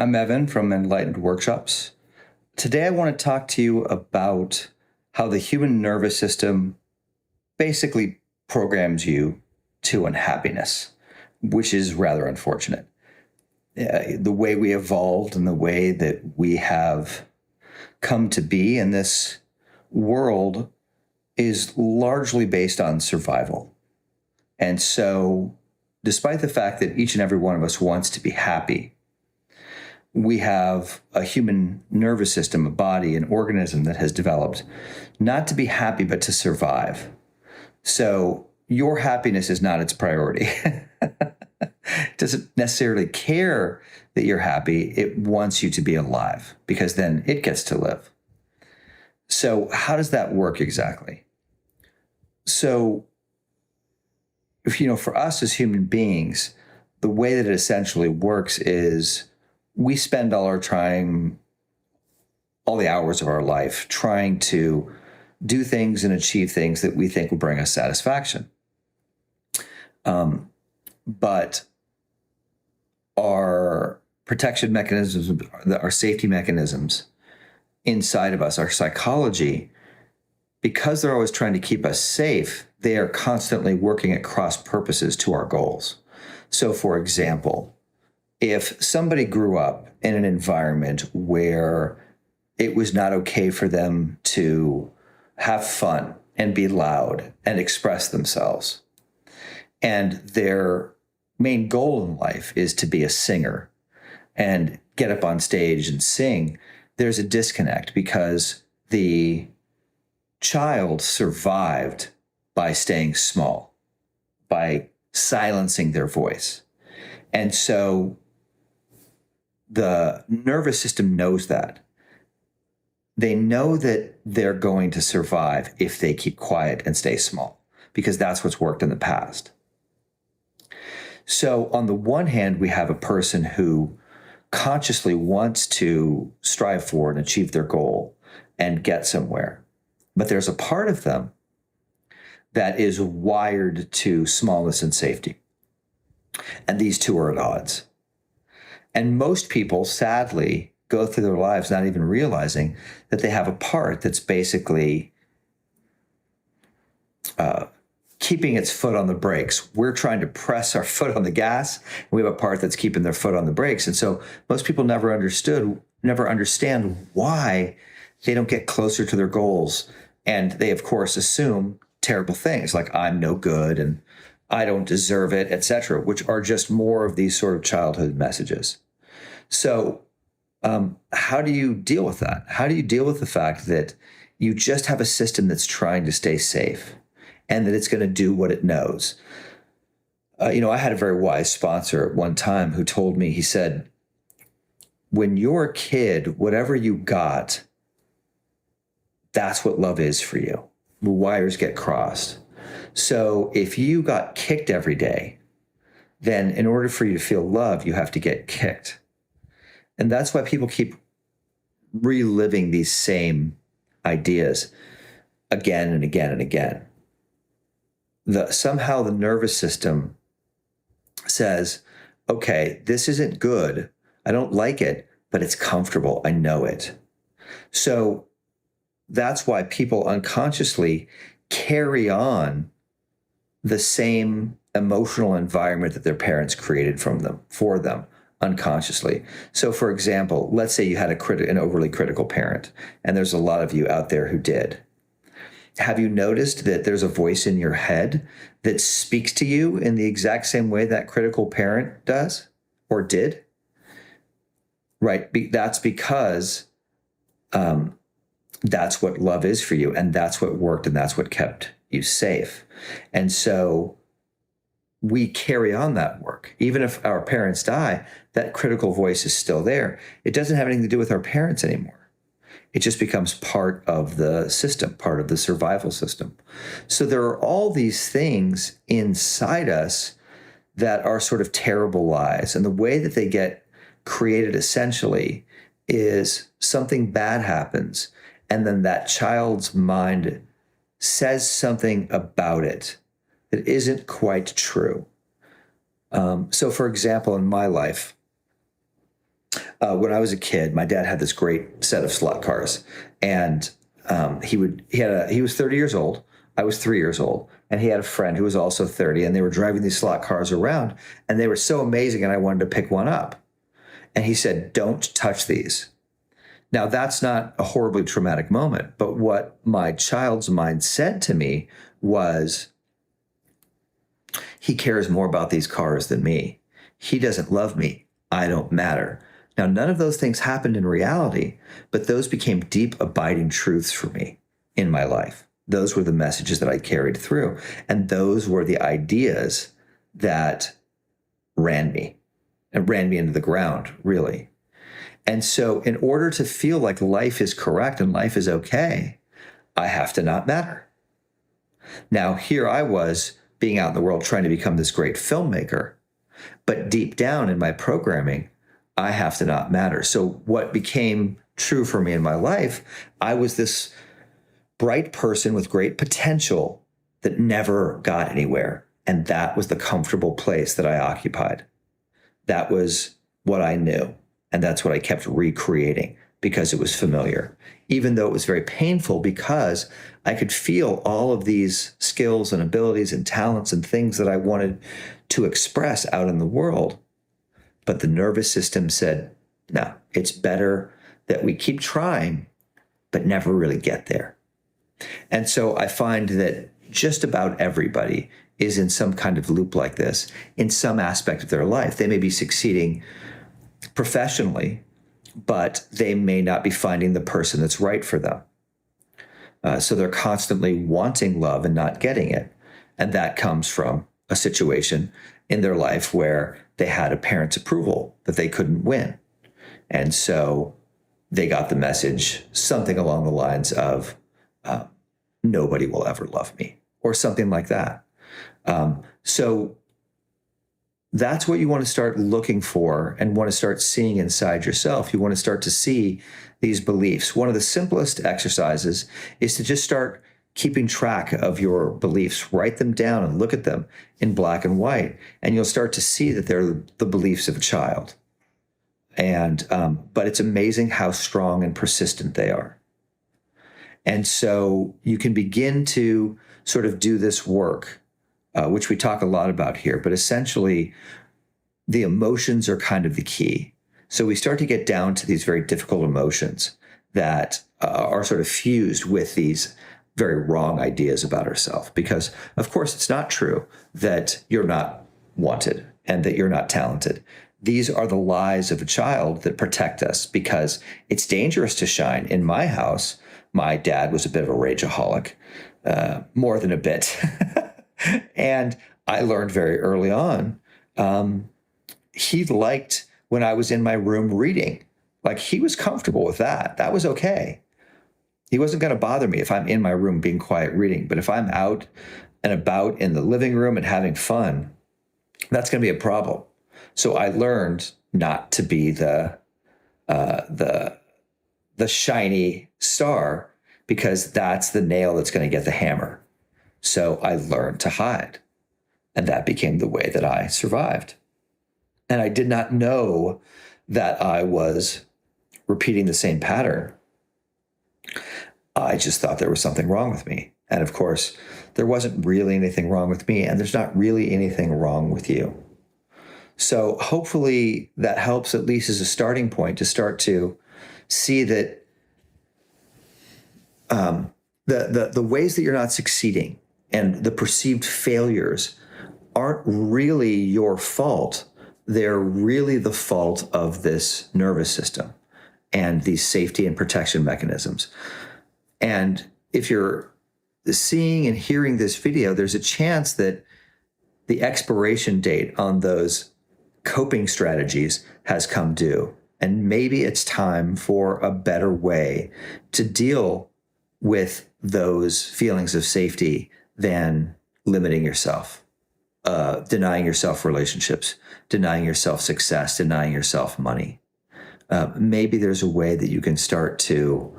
I'm Evan from Enlightened Workshops. Today I want to talk to you about how the human nervous system basically programs you to unhappiness, which is rather unfortunate. The way we evolved and the way that we have come to be in this world is largely based on survival. And so, despite the fact that each and every one of us wants to be happy, we have a human nervous system, a body, an organism that has developed not to be happy, but to survive. So your happiness is not its priority. It doesn't necessarily care that you're happy. It wants you to be alive because then it gets to live. So how does that work exactly? So, for us as human beings, the way that it essentially works is we spend all our time, all the hours of our life trying to do things and achieve things that we think will bring us satisfaction. But our protection mechanisms, our safety mechanisms inside of us, our psychology, because they're always trying to keep us safe, they are constantly working at cross purposes to our goals. So, for example, if somebody grew up in an environment where it was not okay for them to have fun and be loud and express themselves, and their main goal in life is to be a singer and get up on stage and sing, there's a disconnect because the child survived by staying small, by silencing their voice. And so the nervous system knows that. They know that they're going to survive if they keep quiet and stay small, because that's what's worked in the past. So on the one hand, we have a person who consciously wants to strive for and achieve their goal and get somewhere. But there's a part of them that is wired to smallness and safety. And these two are at odds. And most people, sadly, go through their lives not even realizing that they have a part that's basically keeping its foot on the brakes. We're trying to press our foot on the gas, and we have a part that's keeping their foot on the brakes. And so most people never understand why they don't get closer to their goals. And they, of course, assume terrible things like I'm no good and I don't deserve it, etc., which are just more of these sort of childhood messages. So how do you deal with that? How do you deal with the fact that you just have a system that's trying to stay safe and that it's going to do what it knows? I had a very wise sponsor at one time who told me, he said, when you're a kid, whatever you got, that's what love is for you. The wires get crossed. So if you got kicked every day, then in order for you to feel love, you have to get kicked. And that's why people keep reliving these same ideas again and again and again. Somehow the nervous system says, okay, this isn't good. I don't like it, but it's comfortable. I know it. So that's why people unconsciously carry on the same emotional environment that their parents created for them unconsciously. So for example, let's say you had an overly critical parent, and there's a lot of you out there who did. Have you noticed that there's a voice in your head that speaks to you in the exact same way that critical parent does or did? Right? That's because that's what love is for you, and that's what worked, and that's what kept you safe. And so we carry on that work. Even if our parents die, that critical voice is still there. It doesn't have anything to do with our parents anymore. It just becomes part of the system, part of the survival system. So there are all these things inside us that are sort of terrible lies. And the way that they get created essentially is something bad happens, and then that child's mind says something about it that isn't quite true. So for example, in my life, When I was a kid, my dad had this great set of slot cars, and he was 30 years old. I was 3 years old, and he had a friend who was also 30, and they were driving these slot cars around, and they were so amazing, and I wanted to pick one up. And he said, "Don't touch these." Now, that's not a horribly traumatic moment, but what my child's mind said to me was, he cares more about these cars than me. He doesn't love me. I don't matter. Now, none of those things happened in reality, but those became deep, abiding truths for me in my life. Those were the messages that I carried through. And those were the ideas that ran me into the ground, really. And so in order to feel like life is correct and life is okay, I have to not matter. Now, here I was being out in the world trying to become this great filmmaker, but deep down in my programming, I have to not matter. So what became true for me in my life, I was this bright person with great potential that never got anywhere. And that was the comfortable place that I occupied. That was what I knew. And that's what I kept recreating because it was familiar, even though it was very painful, because I could feel all of these skills and abilities and talents and things that I wanted to express out in the world. But the nervous system said, no, it's better that we keep trying, but never really get there. And so I find that just about everybody is in some kind of loop like this in some aspect of their life. They may be succeeding professionally, but they may not be finding the person that's right for them. So they're constantly wanting love and not getting it. And that comes from a situation in their life where they had a parent's approval that they couldn't win. And so they got the message, something along the lines of, nobody will ever love me, or something like that. So that's what you want to start looking for and want to start seeing inside yourself. You want to start to see these beliefs. One of the simplest exercises is to just start keeping track of your beliefs. Write them down and look at them in black and white, and you'll start to see that they're the beliefs of a child. And but it's amazing how strong and persistent they are. And so you can begin to sort of do this work, which we talk a lot about here, but essentially the emotions are kind of the key. So we start to get down to these very difficult emotions that are sort of fused with these very wrong ideas about ourselves. Because, of course, it's not true that you're not wanted and that you're not talented. These are the lies of a child that protect us because it's dangerous to shine. In my house, my dad was a bit of a rageaholic, more than a bit. And I learned very early on, he liked when I was in my room reading. Like, he was comfortable with that. That was okay. He wasn't going to bother me if I'm in my room being quiet reading. But if I'm out and about in the living room and having fun, that's going to be a problem. So I learned not to be the shiny star, because that's the nail that's going to get the hammer. So I learned to hide, and that became the way that I survived. And I did not know that I was repeating the same pattern. I just thought there was something wrong with me. And of course, there wasn't really anything wrong with me, and there's not really anything wrong with you. So hopefully that helps, at least as a starting point, to start to see that the ways that you're not succeeding and the perceived failures aren't really your fault. They're really the fault of this nervous system and these safety and protection mechanisms. And if you're seeing and hearing this video, there's a chance that the expiration date on those coping strategies has come due. And maybe it's time for a better way to deal with those feelings of safety than limiting yourself, denying yourself relationships, denying yourself success, denying yourself money. Maybe there's a way that you can start to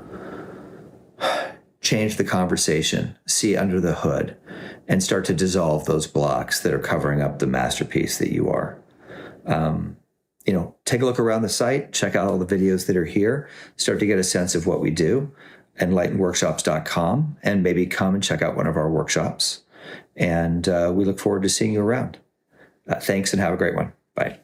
change the conversation, see under the hood, and start to dissolve those blocks that are covering up the masterpiece that you are. take a look around the site, check out all the videos that are here, start to get a sense of what we do, enlightenedworkshops.com, and maybe come and check out one of our workshops. And we look forward to seeing you around. Thanks and have a great one. Bye.